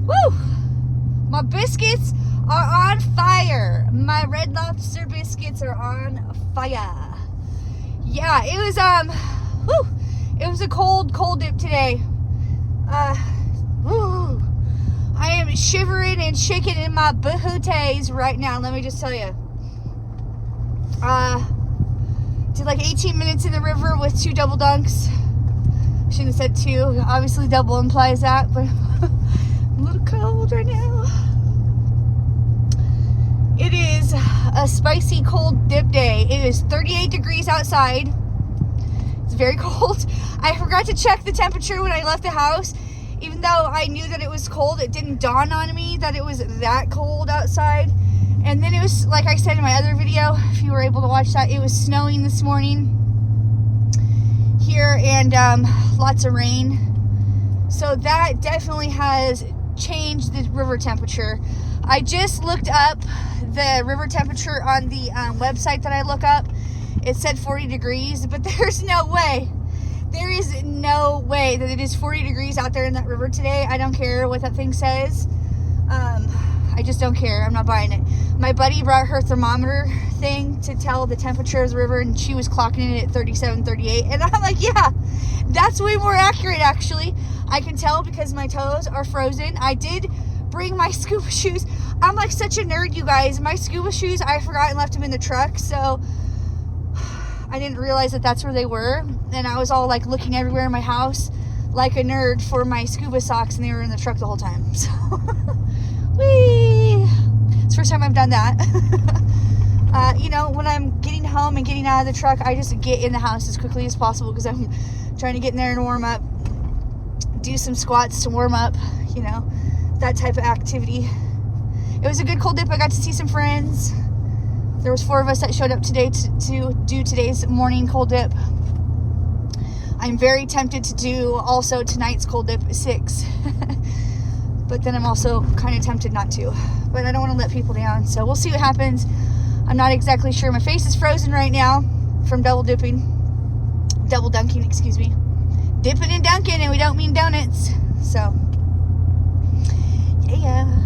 Woo! My biscuits are on fire. My Red Lobster biscuits are on fire. Yeah, it was it was a cold dip today. Woo! I am shivering and shaking in my bahooties right now. Let me just tell you. Did like 18 minutes in the river with 2 double dunks. Shouldn't have said 2. Obviously, double implies that, but I'm a little cold right now. It is a spicy cold dip day. It is 38 degrees outside. It's very cold. I forgot to check the temperature when I left the house. Even though I knew that it was cold, it didn't dawn on me that it was that cold outside. And then it was, like I said in my other video, if you were able to watch that, it was snowing this morning here and lots of rain. So that definitely has changed the river temperature. I just looked up the river temperature on the website that I look up. It said 40 degrees, but there's no way. There is no way that it is 40 degrees out there in that river today. I don't care what that thing says. I just don't care. I'm not buying it. My buddy brought her thermometer thing to tell the temperature of the river, and she was clocking it at 37, 38. And I'm like, yeah, that's way more accurate, actually. I can tell because my toes are frozen. I did bring my scuba shoes. I'm like such a nerd, you guys. My scuba shoes, I forgot and left them in the truck, so I didn't realize that that's where they were. And I was all like looking everywhere in my house like a nerd for my scuba socks, and they were in the truck the whole time. So, whee! It's the first time I've done that. You know, when I'm getting home and getting out of the truck, I just get in the house as quickly as possible because I'm trying to get in there and warm up, do some squats to warm up, you know, that type of activity. It was a good cold dip. I got to see some friends. There was 4 of us that showed up today to do today's morning cold dip. I'm very tempted to do also tonight's cold dip at 6. But then I'm also kind of tempted not to. But I don't want to let people down. So we'll see what happens. I'm not exactly sure. My face is frozen right now from double dunking, excuse me. Dipping and dunking, and we don't mean donuts. So, yeah.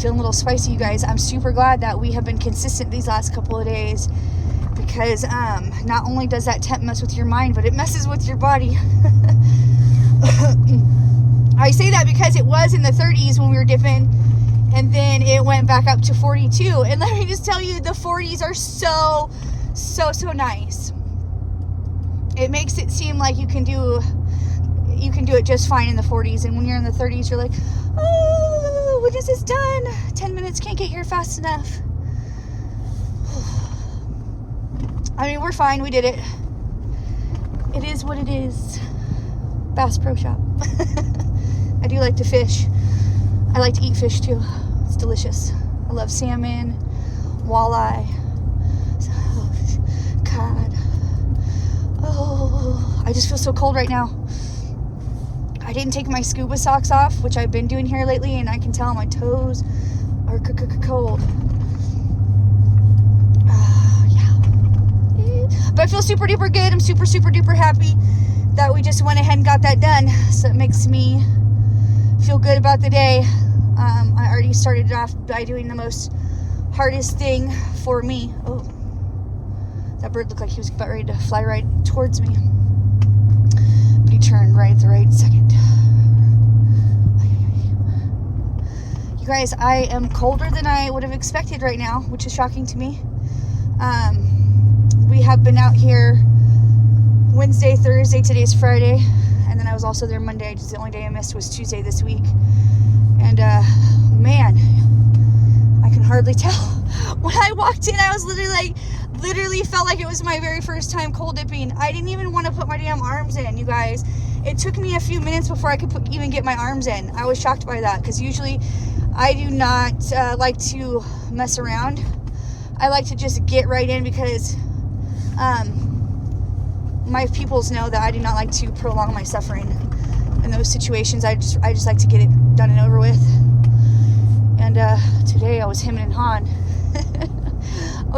Feeling a little spicy, you guys. I'm super glad that we have been consistent these last couple of days, because not only does that temp mess with your mind, but it messes with your body. I say that because it was in the 30s when we were dipping, and then it went back up to 42. And let me just tell you, the 40s are so nice. It makes it seem like you can do it just fine in the 40s, and when you're in the 30s, you're like, oh, when is this done? 10 minutes can't get here fast enough. I mean, we're fine. We did it. It is what it is. Bass Pro Shop. I do like to fish. I like to eat fish too. It's delicious. I love salmon, walleye, cod. Oh, I just feel so cold right now. I didn't take my scuba socks off, which I've been doing here lately, and I can tell my toes are cold. Yeah. But I feel super duper good. I'm super duper happy that we just went ahead and got that done. So it makes me feel good about the day. I already started it off by doing the most hardest thing for me. Oh, that bird looked like he was about ready to fly right towards me. But he turned right at the right second. You guys, I am colder than I would have expected right now, which is shocking to me. We have been out here Wednesday, Thursday, today's Friday, and then I was also there Monday. Just the only day I missed was Tuesday this week. And man, I can hardly tell. When I walked in, I was literally felt like it was my very first time cold dipping. I didn't even want to put my damn arms in, you guys. It took me a few minutes before I could even get my arms in. I was shocked by that, because usually I do not like to mess around. I like to just get right in, because my pupils know that I do not like to prolong my suffering in those situations. I just like to get it done and over with. And today I was hemming and hawing. I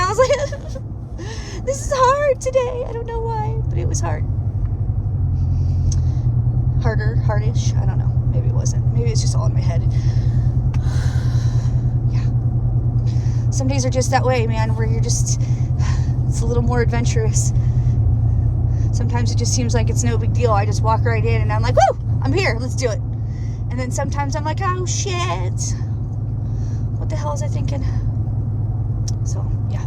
was like, this is hard today. I don't know why, but it was hard. hardish. I don't know. Maybe it wasn't. Maybe it's just all in my head. Yeah. Some days are just that way, man, where it's a little more adventurous. Sometimes it just seems like it's no big deal. I just walk right in and I'm like, woo, I'm here. Let's do it. And then sometimes I'm like, oh shit. What the hell was I thinking? So, yeah.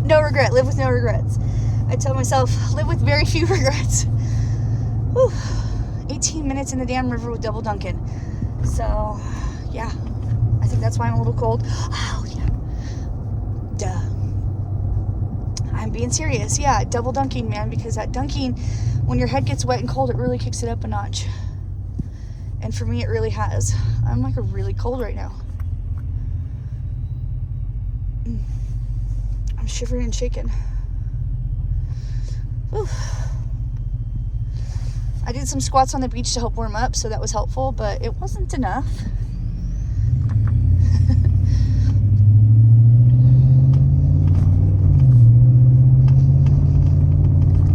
No regret. Live with no regrets. I tell myself, live with very few regrets. Whew. 18 minutes in the damn river with double dunking. So, yeah. I think that's why I'm a little cold. Oh, yeah. Duh. I'm being serious. Yeah, double dunking, man. Because that dunking, when your head gets wet and cold, it really kicks it up a notch. And for me, it really has. I'm like really cold right now. I'm shivering and shaking. Whew. I did some squats on the beach to help warm up, so that was helpful, but it wasn't enough.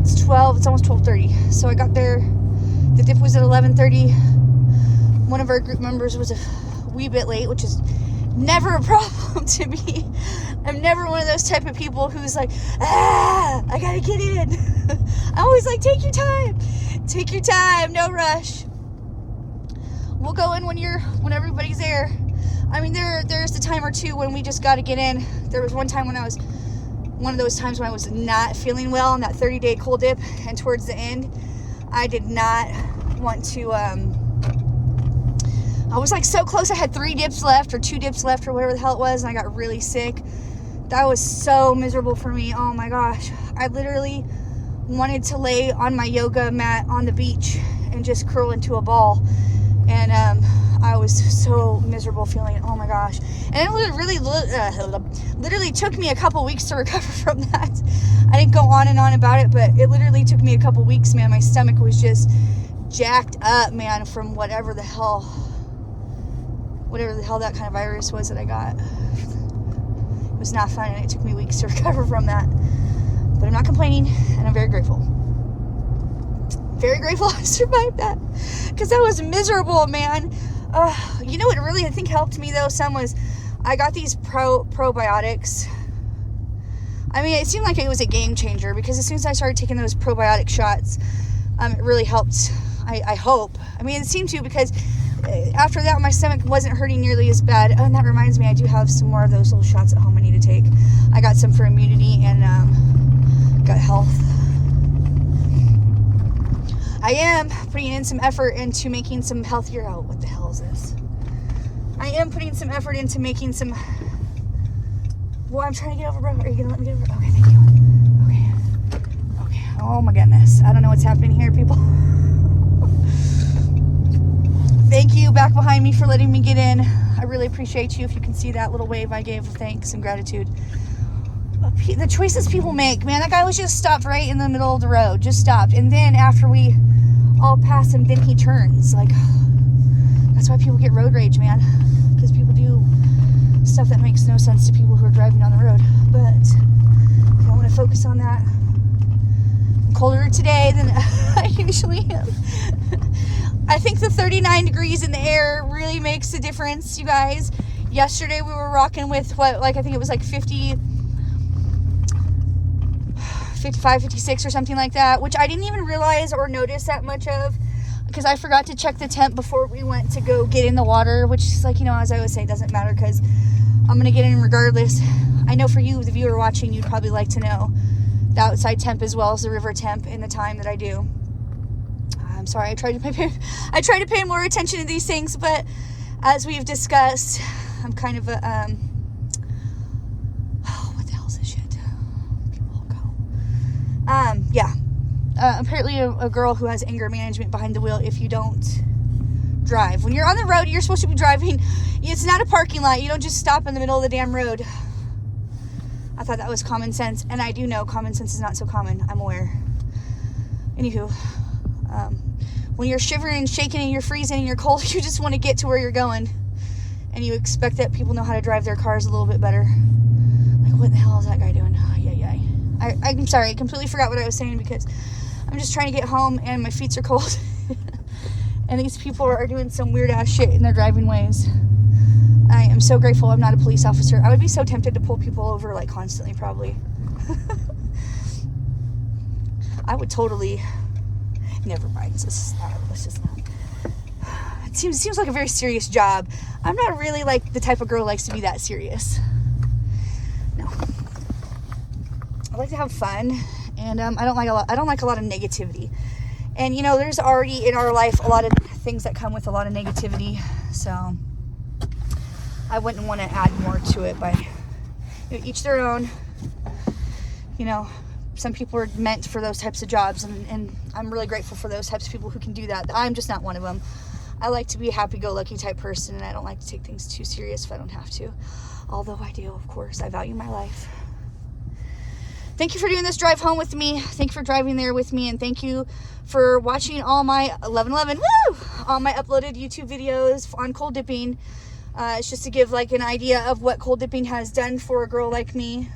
It's 12, it's almost 12:30. So I got there, the dip was at 11:30. One of our group members was a wee bit late, which is never a problem to me. I'm never one of those type of people who's like, I gotta get in. I'm always like, take your time, no rush. We'll go in when everybody's there. I mean, there's a time or two when we just gotta get in. There was one time one of those times when I was not feeling well on that 30-day cold dip, and towards the end, I did not want to, I was like so close. I had 3 dips left or 2 dips left or whatever the hell it was, and I got really sick. That was so miserable for me. Oh my gosh. I literally wanted to lay on my yoga mat on the beach and just curl into a ball. And I was so miserable feeling, oh my gosh. And it literally took me a couple weeks to recover from that. I didn't go on and on about it, but it literally took me a couple weeks, man. My stomach was just jacked up, man, from whatever the hell that kind of virus was that I got. It was not fun, and it took me weeks to recover from that. But I'm not complaining, and I'm very grateful. Very grateful I survived that, because I was miserable, man. You know what really I think helped me though some was I got these probiotics. I mean, it seemed like it was a game changer, because as soon as I started taking those probiotic shots, it really helped. I hope. I mean, it seemed to, because after that my stomach wasn't hurting nearly as bad. Oh, and that reminds me, I do have some more of those little shots at home I need to take. I got some for immunity and gut health. I am putting in some effort into making some healthier, oh, what the hell is this? I am putting some effort into making some, well, I'm trying to get over, bro. Are you going to let me get over? Okay, thank you. Okay. Oh my goodness. I don't know what's happening here, people. Thank you back behind me for letting me get in. I really appreciate you. If you can see that little wave I gave of thanks and gratitude. The choices people make, man. That guy was just stopped right in the middle of the road. Just stopped. And then after we all pass him, then he turns. Like, that's why people get road rage, man. Because people do stuff that makes no sense to people who are driving on the road. But if I want to focus on that, I'm colder today than I usually am. I think the 39 degrees in the air really makes a difference, you guys. Yesterday we were rocking with I think it was like 55, 56 or something like that, which I didn't even realize or notice that much of, because I forgot to check the temp before we went to go get in the water, which is like, as I always say, doesn't matter, because I'm going to get in regardless. I know for you, the viewer watching, you'd probably like to know the outside temp as well as the river temp in the time that I do. I'm sorry, I try to pay more attention to these things, but as we've discussed, I'm kind of a, what the hell is this shit? People go. Yeah. Apparently a girl who has anger management behind the wheel if you don't drive. When you're on the road, you're supposed to be driving. It's not a parking lot. You don't just stop in the middle of the damn road. I thought that was common sense, and I do know common sense is not so common. I'm aware. Anywho, when you're shivering and shaking and you're freezing and you're cold, you just want to get to where you're going, and you expect that people know how to drive their cars a little bit better. Like, what the hell is that guy doing? I'm sorry, I completely forgot what I was saying, because I'm just trying to get home and my feet are cold. And these people are doing some weird ass shit in their driving ways. I am so grateful I'm not a police officer. I would be so tempted to pull people over like constantly, probably. I would totally. Never mind. Let's just not. It seems like a very serious job. I'm not really like the type of girl who likes to be that serious. No. I like to have fun, and I don't like a lot of negativity. And you know, there's already in our life a lot of things that come with a lot of negativity, so I wouldn't want to add more to it by, you know, each their own. You know, some people are meant for those types of jobs, and I'm really grateful for those types of people who can do that. I'm just not one of them. I like to be a happy-go-lucky type person, and I don't like to take things too serious if I don't have to. Although I do, of course. I value my life. Thank you for doing this drive home with me. Thank you for driving there with me, and thank you for watching all my 11/11, woo! All my uploaded YouTube videos on cold dipping. It's just to give like an idea of what cold dipping has done for a girl like me.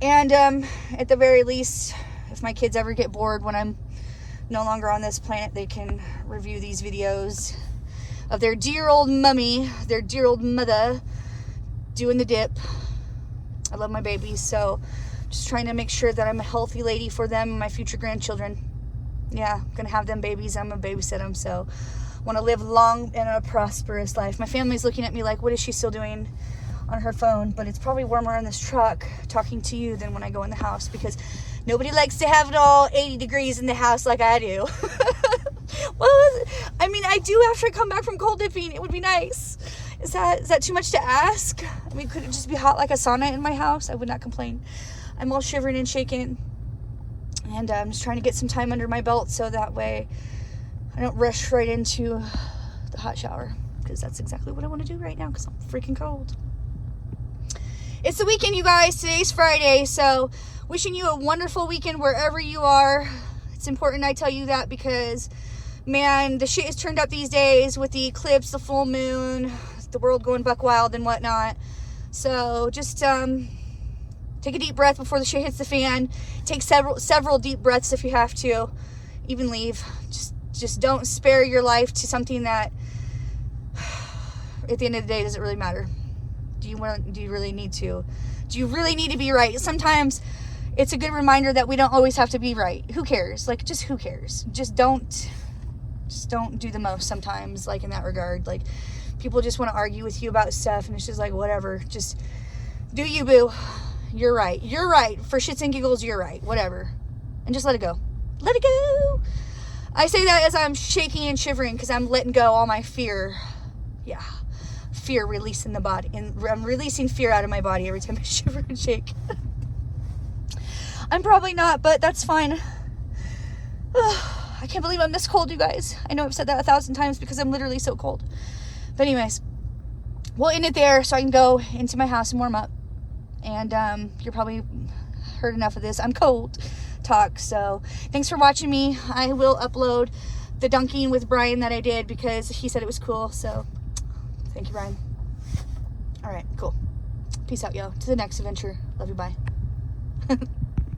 And at the very least, if my kids ever get bored when I'm no longer on this planet, they can review these videos of their dear old mummy, their dear old mother doing the dip. I love my babies, so just trying to make sure that I'm a healthy lady for them and my future grandchildren. Yeah, I'm gonna have them babies. I'm gonna babysit them, so want to live long and a prosperous life. My family's looking at me like, what is she still doing on her phone? But it's probably warmer in this truck talking to you than when I go in the house, because nobody likes to have it all 80 degrees in the house like I do. Well, I mean, I do after I come back from cold dipping. It would be nice. Is that too much to ask? I mean, could it just be hot like a sauna in my house? I would not complain. I'm all shivering and shaking, and I'm just trying to get some time under my belt so that way I don't rush right into the hot shower, because that's exactly what I want to do right now, because I'm freaking cold. It's the weekend, you guys. Today's Friday, so wishing you a wonderful weekend wherever you are. It's important I tell you that, because man, the shit is turned up these days with the eclipse, the full moon, the world going buck wild and whatnot. So just take a deep breath before the shit hits the fan. Take several deep breaths if you have to. Even leave. Just don't spare your life to something that at the end of the day doesn't really matter. Do you really need to? Do you really need to be right? Sometimes it's a good reminder that we don't always have to be right. Who cares? Like, just who cares? Just don't do the most sometimes, like in that regard. Like, people just want to argue with you about stuff, and it's just like, whatever. Just do you, boo. You're right. You're right. For shits and giggles, you're right. Whatever. And just let it go. Let it go. I say that as I'm shaking and shivering, because I'm letting go all my fear. Yeah. Fear releasing the body. And I'm releasing fear out of my body every time I shiver and shake. I'm probably not, but that's fine. I can't believe I'm this cold, you guys. I know I've said that 1,000 times because I'm literally so cold. But anyways, we'll end it there so I can go into my house and warm up. And you're probably heard enough of this I'm cold talk. So thanks for watching me. I will upload the dunking with Brian that I did because he said it was cool. So thank you, Brian. All right, cool. Peace out, yo. To the next adventure. Love you. Bye.